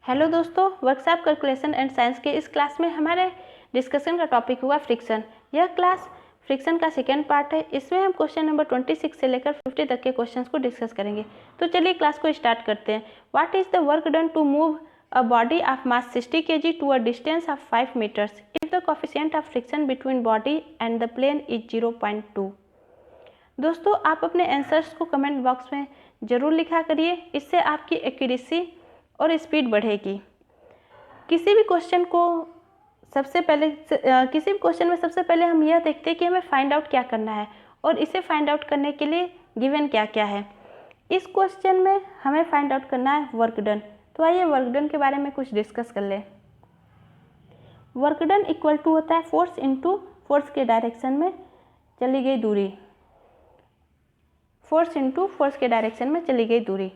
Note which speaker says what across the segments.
Speaker 1: Hello दोस्तों, workshop calculation and science के इस क्लास में हमारे डिस्कशन का टॉपिक हुआ फ्रिक्शन। यह क्लास फ्रिक्शन का सेकेंड पार्ट है। इसमें हम क्वेश्चन नंबर 26 से लेकर 50 तक के क्वेश्चंस को डिस्कस करेंगे। तो चलिए क्लास को स्टार्ट करते हैं। What is the work done to move a body of mass 60 kg to a distance of 5 metres if the coefficient of friction between body and the plane is 0.2। दोस्तों, आप अपने answers को comment box में ज़रूर लिखा करिए। इससे आपकी एक्यूरेसी और स्पीड बढ़ेगी। किसी भी क्वेश्चन में सबसे पहले हम यह देखते हैं कि हमें फाइंड आउट क्या करना है और इसे फाइंड आउट करने के लिए गिवन क्या क्या है। इस क्वेश्चन में हमें फाइंड आउट करना है वर्क डन। तो आइए वर्क डन के बारे में कुछ डिस्कस कर लें। वर्क डन इक्वल टू होता है फोर्स इंटू फोर्स के डायरेक्शन में चली गई दूरी। फोर्स इंटू फोर्स के डायरेक्शन में चली गई दूरी।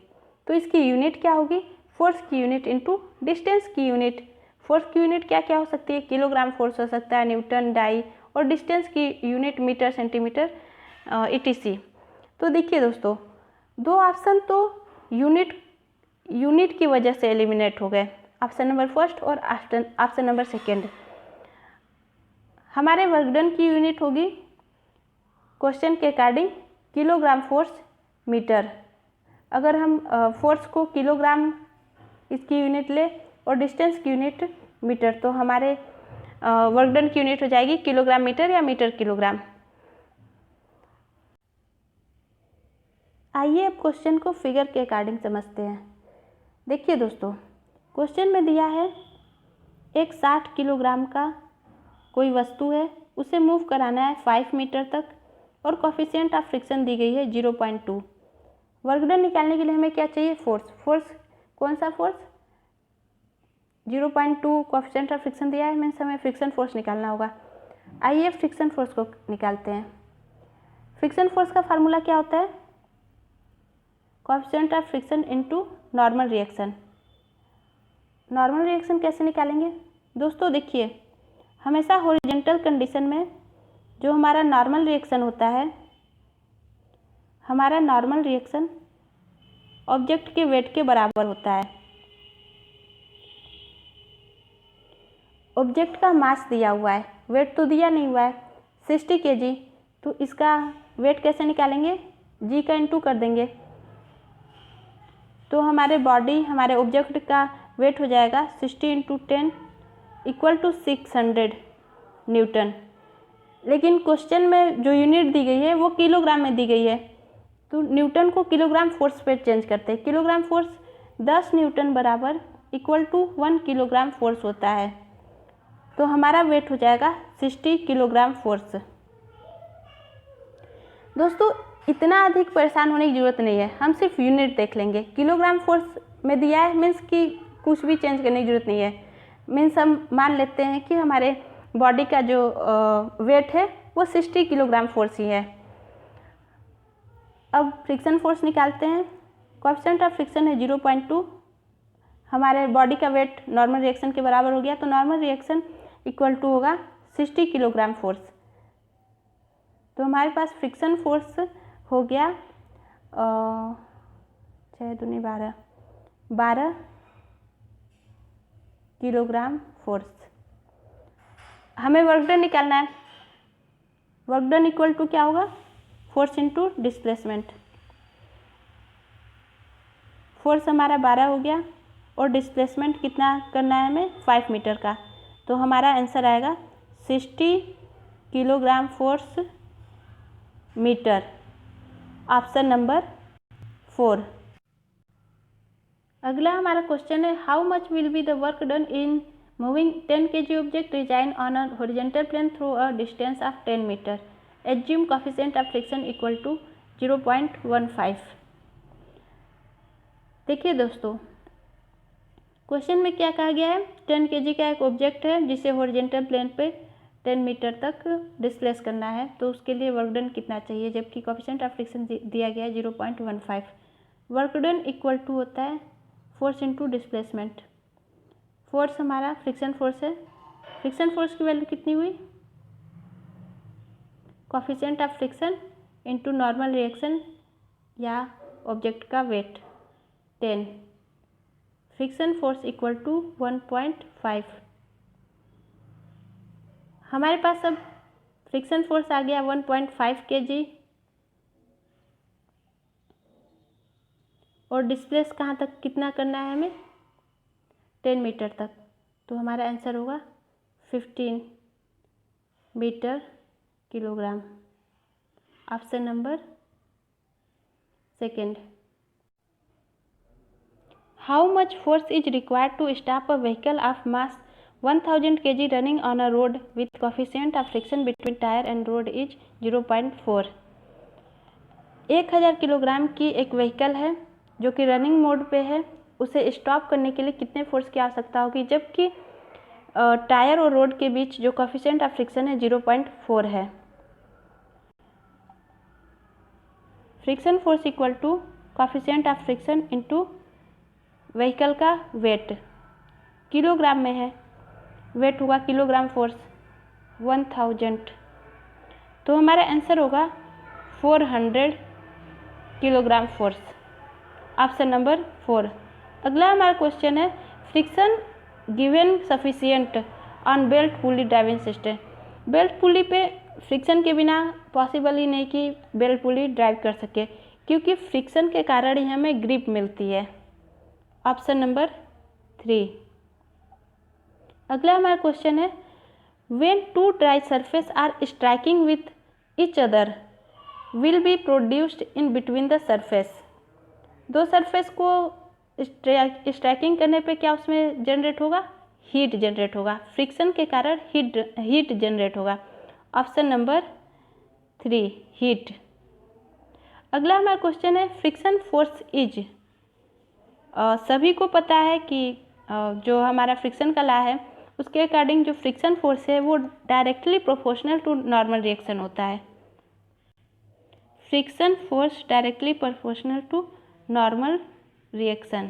Speaker 1: तो इसकी यूनिट क्या होगी? फोर्स की यूनिट इंटू डिस्टेंस की यूनिट। फोर्स की यूनिट क्या क्या हो सकती है? किलोग्राम फोर्स हो सकता है, न्यूटन, डाई, और डिस्टेंस की यूनिट मीटर, सेंटीमीटर, etc। तो देखिए दोस्तों, दो ऑप्शन तो यूनिट की वजह से एलिमिनेट हो गए, ऑप्शन नंबर फर्स्ट और ऑप्शन नंबर सेकेंड। हमारे वर्क डन की यूनिट होगी क्वेश्चन के अकॉर्डिंग किलोग्राम फोर्स मीटर। अगर हम फोर्स को किलोग्राम इसकी यूनिट ले और डिस्टेंस की यूनिट मीटर, तो हमारे वर्क डन की यूनिट हो जाएगी किलोग्राम मीटर या मीटर किलोग्राम। आइए अब क्वेश्चन को फिगर के अकॉर्डिंग समझते हैं। देखिए दोस्तों, क्वेश्चन में दिया है एक 60 किलोग्राम का कोई वस्तु है, उसे मूव कराना है 5 मीटर तक और कोफिशिएंट ऑफ फ्रिक्शन दी गई है 0.2। वर्क डन निकालने के लिए हमें क्या चाहिए? फोर्स। कौन सा फोर्स? 0.2 कोफिशिएंट ऑफ फ्रिक्शन दिया है, मीन्स हमें फ्रिक्शन फोर्स निकालना होगा। आइए फ्रिक्शन फोर्स को निकालते हैं। फ्रिक्शन फोर्स का फार्मूला क्या होता है? Coefficient of friction into normal reaction. Normal reaction कैसे निकालेंगे? दोस्तों देखिए, हमेशा हॉरिजॉन्टल कंडीशन में जो हमारा नॉर्मल रिएक्शन होता है, हमारा नॉर्मल रिएक्शन ऑब्जेक्ट के वेट के बराबर होता है। ऑब्जेक्ट का मास दिया हुआ है, वेट तो दिया नहीं हुआ है 60 kg, तो इसका वेट कैसे निकालेंगे? जी का इंटू कर देंगे, तो हमारे ऑब्जेक्ट का वेट हो जाएगा 60 इंटू 10 इक्वल टू 600 न्यूटन। लेकिन क्वेश्चन में जो यूनिट दी गई है वो किलोग्राम में दी गई है, तो न्यूटन को किलोग्राम फोर्स पे चेंज करते हैं। किलोग्राम फोर्स 10 न्यूटन बराबर इक्वल टू 1 किलोग्राम फोर्स होता है, तो हमारा वेट हो जाएगा 60 किलोग्राम फोर्स। दोस्तों, इतना अधिक परेशान होने की ज़रूरत नहीं है, हम सिर्फ यूनिट देख लेंगे। किलोग्राम फोर्स में दिया है, मीन्स कि कुछ भी चेंज करने की ज़रूरत नहीं है। मीन्स हम मान लेते हैं कि हमारे बॉडी का जो वेट है वो 60 किलोग्राम फोर्स ही है। अब फ्रिक्शन फोर्स निकालते हैं। कोएफिशिएंट ऑफ फ्रिक्शन है 0.2। हमारे बॉडी का वेट नॉर्मल रिएक्शन के बराबर हो गया, तो नॉर्मल रिएक्शन इक्वल टू होगा 60 किलोग्राम फोर्स। तो हमारे पास फ्रिक्शन फोर्स हो गया 6 दूनी 12 किलोग्राम फोर्स। हमें वर्क डन निकालना है। वर्क डन इक्वल टू क्या होगा? Force into displacement. फोर्स हमारा 12 हो गया और डिस्प्लेसमेंट कितना करना है हमें? 5 मीटर का। तो हमारा आंसर आएगा 60 kilogram force metre, option number 4। अगला हमारा क्वेश्चन है, how much will be the work done in moving 10 kg object design on a horizontal plane through a distance of 10 metre. Assume coefficient of friction equal to 0.15। देखिए दोस्तों, question में क्या कहा गया है? 10 kg का एक ऑब्जेक्ट है जिसे हॉरिजॉन्टल प्लेन पे 10 मीटर तक डिस्प्लेस करना है, तो उसके लिए वर्क डन कितना चाहिए, जबकि कोफिशिएंट ऑफ फ्रिक्शन दिया गया है 0.15। वर्क डन इक्वल टू होता है फोर्स इंटू डिस्प्लेसमेंट। फोर्स हमारा फ्रिक्शन फोर्स है, फ्रिक्शन फोर्स की वैल्यू कितनी हुई? Coefficient of friction into normal reaction या ऑब्जेक्ट का weight 10। Friction force equal to 1.5। हमारे पास अब फ्रिक्शन फोर्स आ गया 1.5 kg और डिस्प्लेस कहाँ तक कितना करना है हमें, 10 मीटर तक। तो हमारा आंसर होगा 15 metre kilogram. Option number second. How much force is required to stop a vehicle of mass 1000 kg running on a road with coefficient of friction between tyre and road is 0.4। 1000 kilogram की एक vehicle है जो कि running mode पे है, उसे stop करने के लिए कितने फोर्स की आवश्यकता होगी, जबकि टायर और रोड के बीच जो कोफिशिएंट ऑफ फ्रिक्शन है 0.4 है। Friction force equal to coefficient of friction into vehicle का वेट, किलोग्राम में है, वेट होगा किलोग्राम फोर्स 1000, तो हमारा आंसर होगा 400 किलोग्राम फोर्स। Option number 4। अगला हमारा क्वेश्चन है friction given sufficient on belt pulley driving system. Belt pulley पे फ्रिक्शन के बिना पॉसिबल ही नहीं कि बेल्ट पुली ड्राइव कर सके, क्योंकि फ्रिक्शन के कारण ही हमें ग्रिप मिलती है। Option number 3। अगला हमारा क्वेश्चन है when two dry surface are striking with each other will be produced in between the surface. दो सरफेस को स्ट्राइकिंग करने पे क्या उसमें जनरेट होगा, हीट जनरेट होगा, फ्रिक्शन के कारण हीट जनरेट होगा। Option number 3 heat. अगला हमारा क्वेश्चन है फ्रिक्शन फोर्स इज, सभी को पता है कि जो हमारा फ्रिक्शन का लॉ है उसके अकॉर्डिंग जो फ्रिक्शन फोर्स है वो directly proportional to normal reaction होता है। Friction force directly proportional to normal reaction.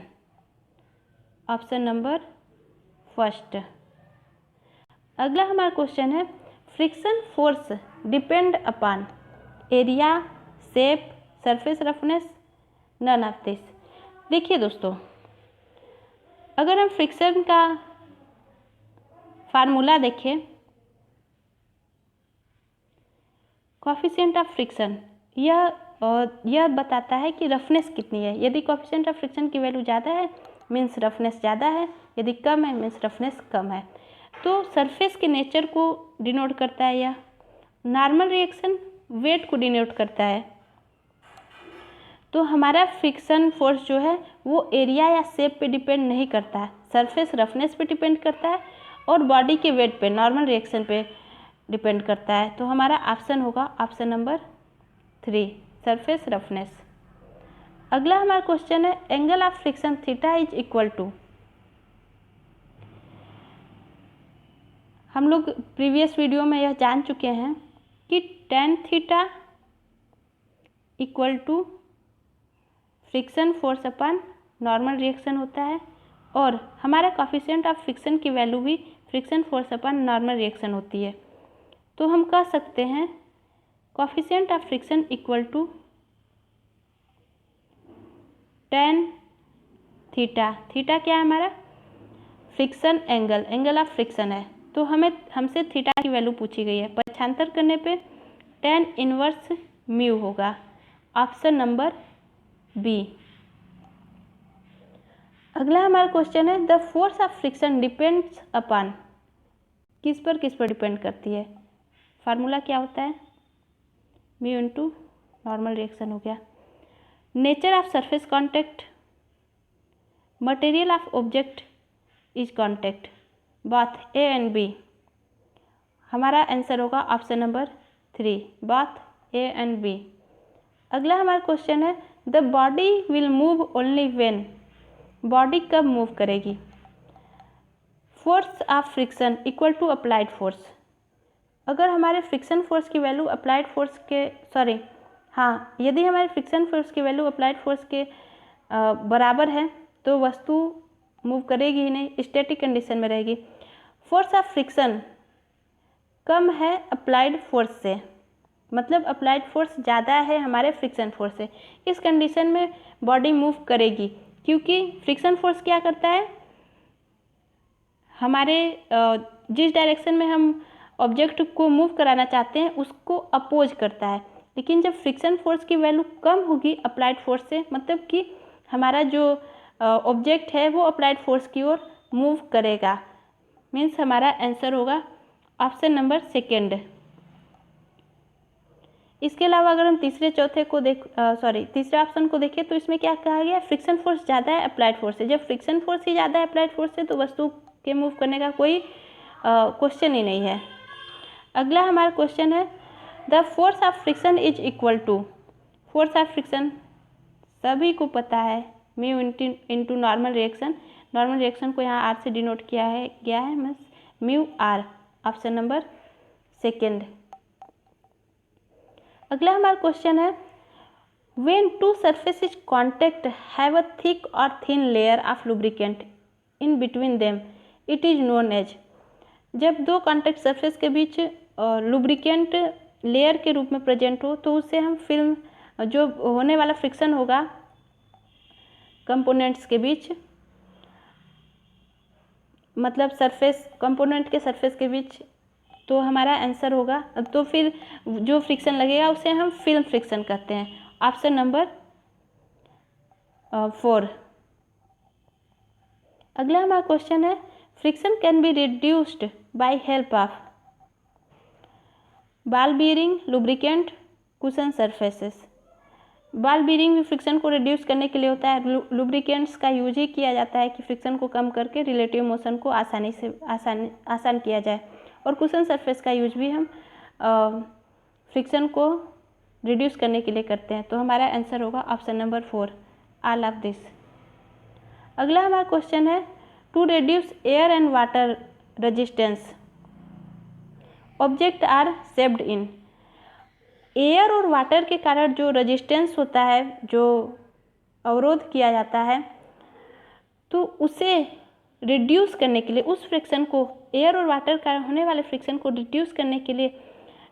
Speaker 1: Option number first. अगला हमारा क्वेश्चन है friction force depend upon area, shape, surface roughness, none of this. देखिए दोस्तों, अगर हम फ्रिक्शन का फार्मूला देखें, कोफिशिएंट ऑफ फ्रिक्शन यह बताता है कि रफनेस कितनी है। यदि कोफिशिएंट ऑफ फ्रिक्शन की वैल्यू ज़्यादा है मीन्स रफनेस ज़्यादा है, यदि कम है मीन्स रफनेस कम है। तो सरफेस के नेचर को डिनोट करता है यह। नॉर्मल रिएक्शन वेट को डिनोट करता है। तो हमारा फ्रिक्शन फोर्स जो है वो एरिया या शेप पे डिपेंड नहीं करता है, सरफेस रफनेस पे डिपेंड करता है और बॉडी के वेट पे, नॉर्मल रिएक्शन पे डिपेंड करता है। तो हमारा ऑप्शन होगा ऑप्शन नंबर 3 सरफेस रफनेस। अगला हमारा क्वेश्चन है angle of friction theta is equal to. हम लोग प्रीवियस वीडियो में यह जान चुके हैं कि tan theta equal to friction force upon normal reaction होता है, और हमारा कोफिशिएंट ऑफ फ्रिक्शन की वैल्यू भी friction force upon normal reaction होती है। तो हम कह सकते हैं coefficient of friction equal to tan theta. Theta क्या है हमारा, friction angle, angle of friction है। तो हमसे थीटा की वैल्यू पूछी गई है, पक्षांतर करने पे tan इनवर्स म्यू होगा। Option number B. अगला हमारा क्वेश्चन है the force of friction depends upon, किस पर डिपेंड करती है। फार्मूला क्या होता है, म्यू इंटू नॉर्मल रिएक्शन हो गया। Nature of surface contact, material of object is contact, both A and B. हमारा आंसर होगा option number 3 both A and B. अगला हमारा क्वेश्चन है the body will move only when, body कब move करेगी। Force of friction equal to applied force. अगर हमारे friction force की वैल्यू अप्लाइड फोर्स के यदि हमारे फ्रिक्शन फोर्स की वैल्यू अप्लाइड फोर्स के बराबर है तो वस्तु मूव करेगी ही नहीं, स्टैटिक कंडीशन में रहेगी। फोर्स ऑफ फ्रिक्शन कम है अप्लाइड फोर्स से, मतलब अप्लाइड फोर्स ज़्यादा है हमारे फ्रिक्शन फोर्स से। इस कंडीशन में बॉडी मूव करेगी, क्योंकि फ्रिक्शन फोर्स क्या करता है, हमारे जिस डायरेक्शन में हम ऑब्जेक्ट को मूव कराना चाहते हैं उसको अपोज करता है। लेकिन जब फ्रिक्शन फोर्स की वैल्यू कम होगी अप्लाइड फोर्स से, मतलब कि हमारा जो ऑब्जेक्ट है वो अप्लाइड फोर्स की ओर मूव करेगा। मीन्स हमारा आंसर होगा ऑप्शन नंबर सेकेंड। इसके अलावा अगर हम तीसरे ऑप्शन को देखें तो इसमें क्या कहा गया, फ्रिक्शन फोर्स ज़्यादा है अप्लाइड फोर्स से। जब फ्रिक्शन फोर्स ही ज़्यादा है अप्लाइड फोर्स से तो वस्तु के मूव करने का कोई क्वेश्चन ही नहीं है। अगला हमारा क्वेश्चन है the force of friction is equal to, force of friction सभी को पता है mu into normal reaction. Normal reaction को यहाँ आर से डिनोट गया है means mu R, option number second. अगला हमारा क्वेश्चन है when two surfaces contact have a thick और thin layer of lubricant in between them it is known as. जब दो कॉन्टैक्ट सरफेस के बीच लुब्रिकेंट लेयर के रूप में प्रेजेंट हो तो उससे हम फिल्म, जो होने वाला फ्रिक्शन होगा कंपोनेंट्स के बीच, मतलब सरफेस कंपोनेंट के सरफेस के बीच, तो हमारा आंसर होगा, तो फिर जो फ्रिक्शन लगेगा उसे हम फिल्म फ्रिक्शन कहते हैं, ऑप्शन नंबर 4। अगला हमारा क्वेश्चन है friction can be reduced by help of ball bearing, lubricant, cushion surfaces. Ball bearing भी फ्रिक्शन को रिड्यूस करने के लिए होता है। लुब्रिकेंट्स का यूज ही किया जाता है कि फ्रिक्शन को कम करके रिलेटिव मोशन को आसान किया जाए। और कुशन सरफेस का यूज भी हम फ्रिक्शन को रिड्यूस करने के लिए करते हैं। तो हमारा आंसर होगा option number 4, all of this. अगला हमारा क्वेश्चन है to reduce air and water resistance object are shaped in. Air और वाटर के कारण जो रेजिस्टेंस होता है, जो अवरोध किया जाता है, तो उसे रिड्यूस करने के लिए, उस फ्रिक्शन को, एयर और वाटर का होने वाले फ्रिक्शन को रिड्यूस करने के लिए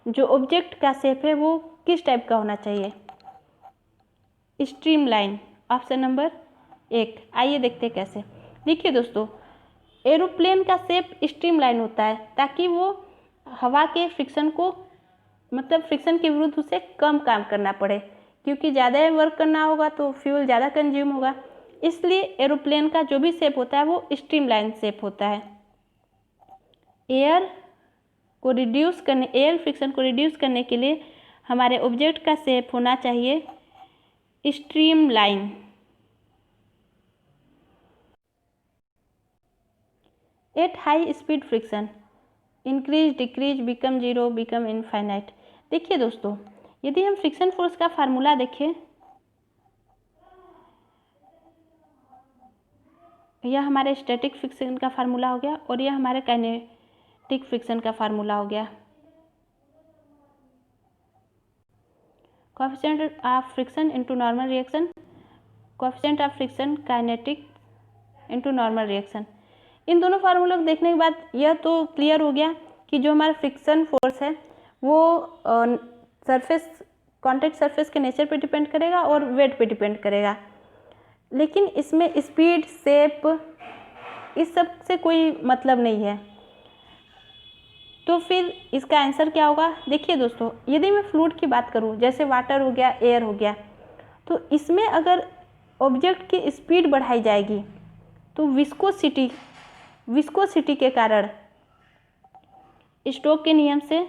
Speaker 1: जो ऑब्जेक्ट का शेप है वो किस टाइप का होना चाहिए, स्ट्रीमलाइन, ऑप्शन नंबर 1। आइए देखते हैं कैसे। देखिए दोस्तों, एरोप्लेन का शेप स्ट्रीमलाइन होता है ताकि वो हवा के फ्रिक्शन को, मतलब फ्रिक्शन के विरुद्ध उसे कम काम करना पड़े, क्योंकि ज़्यादा वर्क करना होगा तो फ्यूल ज़्यादा कंज्यूम होगा। इसलिए एरोप्लेन का जो भी शेप होता है वो स्ट्रीमलाइन शेप होता है। एयर फ्रिक्शन को रिड्यूस करने के लिए हमारे ऑब्जेक्ट का शेप होना चाहिए streamline. At high speed friction increase, decrease, become zero, become infinite. देखिए दोस्तों, यदि हम फ्रिक्शन फोर्स का फार्मूला देखें, यह हमारे स्टैटिक फ्रिक्शन का फार्मूला हो गया और यह हमारे काइनेटिक फ्रिक्शन का फार्मूला हो गया। Coefficient of friction into normal reaction, coefficient of friction kinetic into normal reaction. इन दोनों फार्मूलों को देखने के बाद यह तो क्लियर हो गया कि जो हमारा फ्रिक्शन फोर्स है वो कॉन्टैक्ट सरफेस के नेचर पे डिपेंड करेगा और वेट पे डिपेंड करेगा। लेकिन इसमें स्पीड, शेप, इस सब से कोई मतलब नहीं है। तो फिर इसका आंसर क्या होगा? देखिए दोस्तों, यदि मैं फ्लूइड की बात करूं, जैसे वाटर हो गया, एयर हो गया, तो इसमें अगर ऑब्जेक्ट की स्पीड बढ़ाई जाएगी तो विस्कोसिटी के कारण स्टोक के नियम से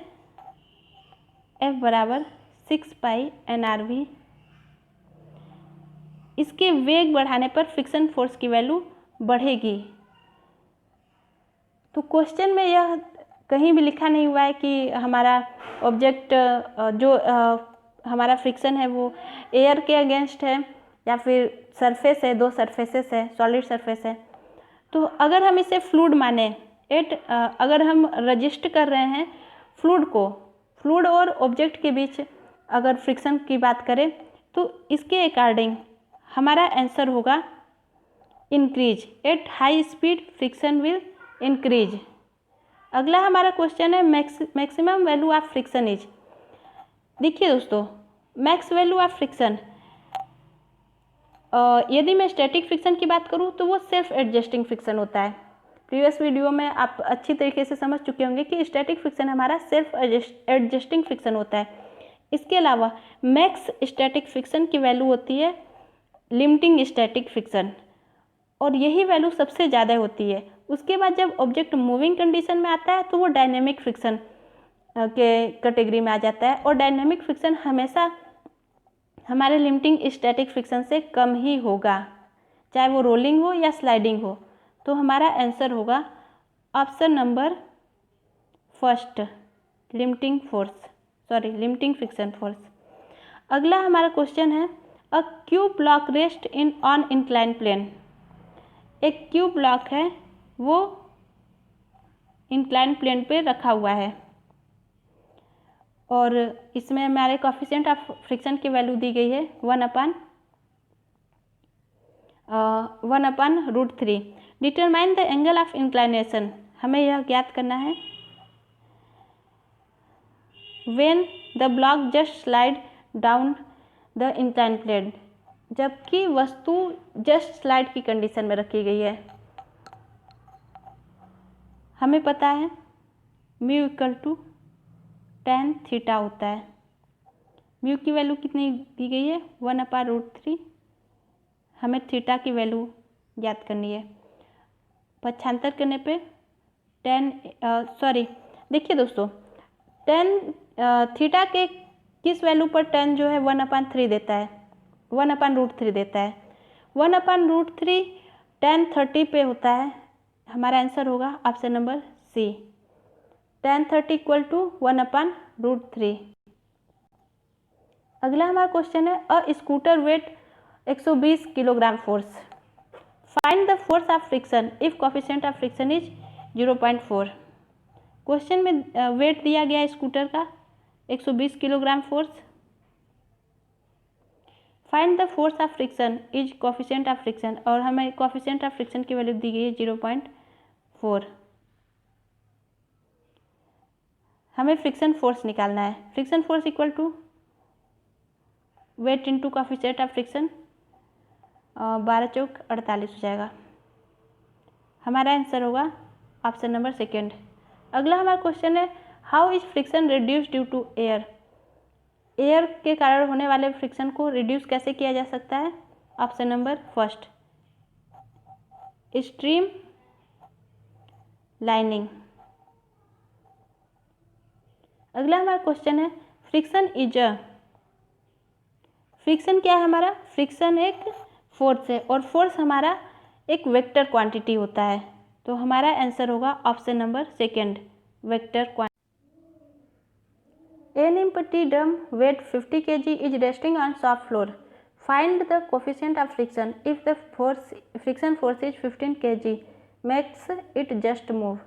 Speaker 1: F बराबर 6 पाई NRV, इसके वेग बढ़ाने पर फ्रिक्शन फोर्स की वैल्यू बढ़ेगी। तो क्वेश्चन में यह कहीं भी लिखा नहीं हुआ है कि हमारा ऑब्जेक्ट जो हमारा फ्रिक्शन है वो एयर के अगेंस्ट है या फिर सरफेस है, दो सरफेसेस है, सॉलिड सरफेस है। तो अगर हम इसे फ्लूइड माने, अगर हम रजिस्ट कर रहे हैं फ्लूइड और ऑब्जेक्ट के बीच अगर फ्रिक्शन की बात करें तो इसके अकॉर्डिंग हमारा आंसर होगा increase. At high speed friction will increase. अगला हमारा क्वेश्चन है maximum value of friction is. देखिए दोस्तों, मैक्स वैल्यू ऑफ फ्रिक्शन यदि मैं स्टैटिक फ्रिक्शन की बात करूँ तो वो सेल्फ एडजस्टिंग फ्रिक्शन होता है। प्रीवियस वीडियो में आप अच्छी तरीके से समझ चुके होंगे कि स्टैटिक फ्रिक्शन हमारा सेल्फ एडजस्टिंग फ्रिक्शन होता है। इसके अलावा मैक्स स्टैटिक फ्रिक्शन की वैल्यू होती है लिमिटिंग स्टैटिक फ्रिक्शन, और यही वैल्यू सबसे ज़्यादा होती है। उसके बाद जब ऑब्जेक्ट मूविंग कंडीशन में आता है तो वो डायनेमिक फ्रिक्शन के कैटेगरी में आ जाता है, और डायनेमिक फ्रिक्शन हमेशा हमारे लिमिटिंग स्टैटिक फ्रिक्शन से कम ही होगा, चाहे वो रोलिंग हो या स्लाइडिंग हो। तो हमारा आंसर होगा option number first, limiting friction force. अगला हमारा क्वेश्चन है a cube block rest in on incline plane. एक क्यूब ब्लॉक है वो इंक्लाइन प्लेन पे रखा हुआ है, और इसमें हमारे कोफिशिएंट ऑफ फ्रिक्शन की वैल्यू दी गई है 1/√3। Determine the angle of inclination, हमें यह ज्ञात करना है when the block just slide down the incline plane, जबकि वस्तु जस्ट स्लाइड की कंडीशन में रखी गई है। हमें पता है mu equal to tan theta होता है। म्यू की वैल्यू कितनी दी गई है 1/√3। हमें थीटा की वैल्यू ज्ञात करनी है। पक्षांतर करने पे देखिए दोस्तों, tan थीटा के किस वैल्यू पर tan जो है 1/3 देता है, 1/√3 देता है। 1/√3 tan 30 पे होता है। हमारा आंसर होगा option number C, tan 30 equal to 1/√3। अगला हमारा क्वेश्चन है a scooter weight 120 kilogram force, find the force of friction if coefficient of friction is 0.4। Question में वेट दिया गया है स्कूटर का 120 kilogram force. Find the force of friction is coefficient of friction, और हमें कोफिशिएंट ऑफ फ्रिक्शन की value दी गई है 0.4। हमें फ्रिक्शन फोर्स निकालना है। Friction force equal to weight into coefficient of friction, 12 चौक 48 हो जाएगा। हमारा आंसर होगा ऑप्शन नंबर सेकेंड। अगला हमारा क्वेश्चन है how is friction reduce due to air. Air के कारण होने वाले फ्रिक्शन को रिड्यूस कैसे किया जा सकता है। Option number first, stream lining. अगला हमारा क्वेश्चन है फ्रिक्शन क्या है हमारा। फ्रिक्शन एक फोर्स है, और फोर्स हमारा एक वेक्टर क्वांटिटी होता है। तो हमारा आंसर होगा option number second, vector quantity. An empty drum weight 50 kg is resting on soft floor. Find the coefficient of friction if the friction force is 15 kg makes it just move.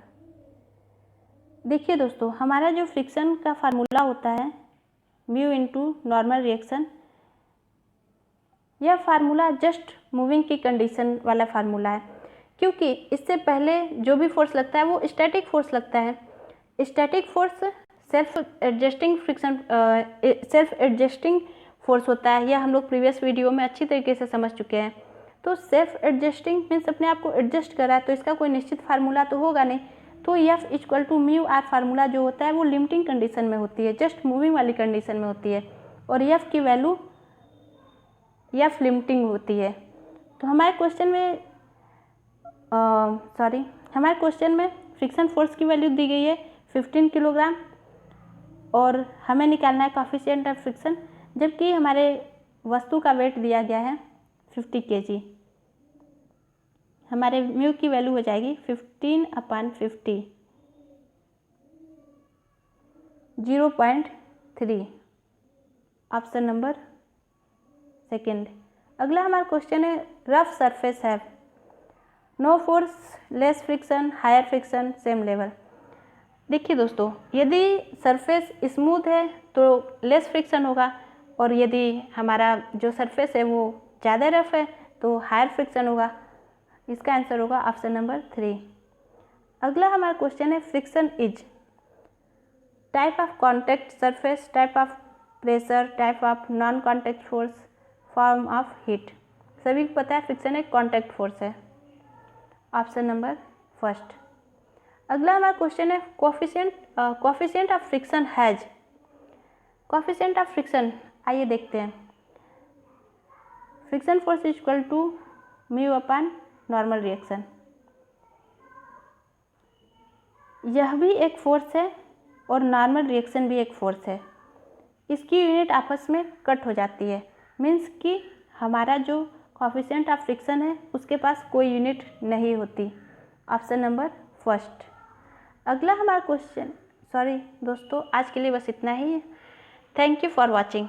Speaker 1: देखिए दोस्तों, हमारा जो friction का formula होता है mu into normal reaction, यह formula just moving की condition वाला फार्मूला है, क्योंकि इससे पहले जो भी फोर्स लगता है वो स्टैटिक फोर्स लगता है। Static force self adjusting force होता है। यह हम लोग प्रीवियस वीडियो में अच्छी तरीके से समझ चुके हैं। तो सेल्फ एडजस्टिंग मीन्स अपने आप को एडजस्ट करा है, तो इसका कोई निश्चित फार्मूला तो होगा नहीं। तो F equal to mu R formula जो होता है वो लिमिटिंग कंडीशन में होती है, जस्ट मूविंग वाली कंडीशन में होती है, और एफ की वैल्यू एफ लिमिटिंग होती है। तो हमारे क्वेश्चन में फ्रिक्शन फोर्स की वैल्यू दी गई है 15 किलोग्राम, और हमें निकालना है कोफिशिएंट ऑफ फ्रिक्शन, जबकि हमारे वस्तु का वेट दिया गया है 50 kg। हमारे म्यू की वैल्यू हो जाएगी 15/50, 0.3, ऑप्शन नंबर सेकेंड। अगला हमारा क्वेश्चन है रफ सरफेस है, no force, less friction, higher friction, same level. देखिए दोस्तों, यदि सरफेस स्मूथ है तो लेस फ्रिक्शन होगा, और यदि हमारा जो सरफेस है वो ज़्यादा रफ है तो हायर फ्रिक्शन होगा। इसका आंसर होगा ऑप्शन नंबर 3। अगला हमारा क्वेश्चन है friction is type of contact surface, type of pressure, type of non contact force, form of heat. सभी को पता है फ्रिक्शन एक कॉन्टैक्ट फोर्स है। Option number first. अगला हमारा क्वेश्चन है coefficient of friction has. Coefficient of friction आइए देखते हैं। Friction force is equal to mu upon normal reaction. यह भी एक फोर्स है और नॉर्मल रिएक्शन भी एक फोर्स है। इसकी यूनिट आपस में कट हो जाती है, मीन्स कि हमारा जो कोफिशिएंट ऑफ फ्रिक्शन है उसके पास कोई यूनिट नहीं होती। Option number first. अगला हमारा क्वेश्चन, सॉरी दोस्तों, आज के लिए बस इतना ही है। Thank you for watching.